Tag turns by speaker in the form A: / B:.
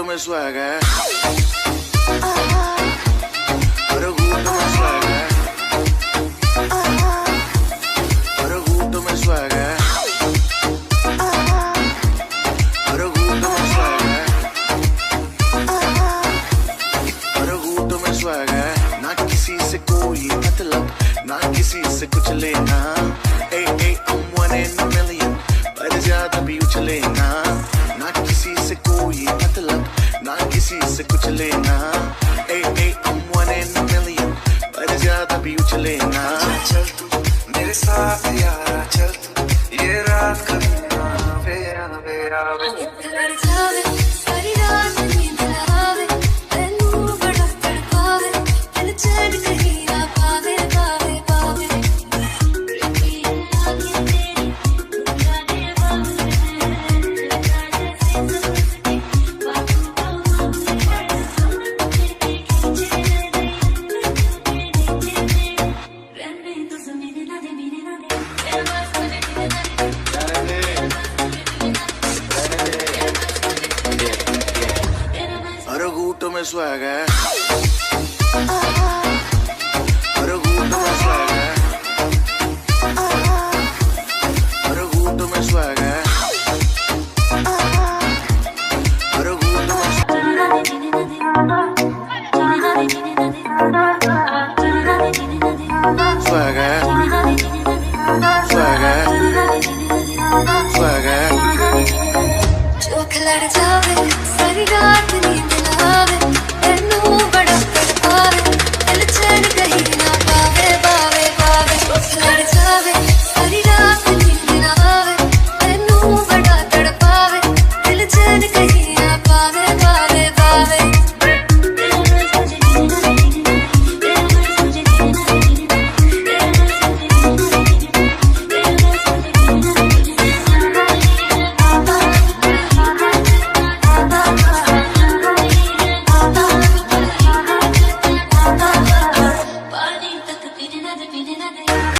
A: में स्वैग है, हर घूंट में स्वैग है, हर घूंट में स्वैग है, हर घूंट में स्वैग है, हर घूंट में स्वैग है। ना किसी से कोई मतलब, ना किसी से कुछ लेना। I'm one in a million, पर ज्यादा भी उछलेना। ना किसी से कोई मतलब, ना किसी से कुछ लेना। I'm one in a million, पर ज्यादा भी उछलेना। चल तू मेरे साथ यारा, चल तू ये रात कभी ना फेरा फेरा
B: सारी रात नींद ना आवे, तैनू बड़ा तड़पावे, दिल चैन कहीं ना पावे पावे पावे।
A: हर घूंट में स्वैग है, हर घूंट में स्वैग है।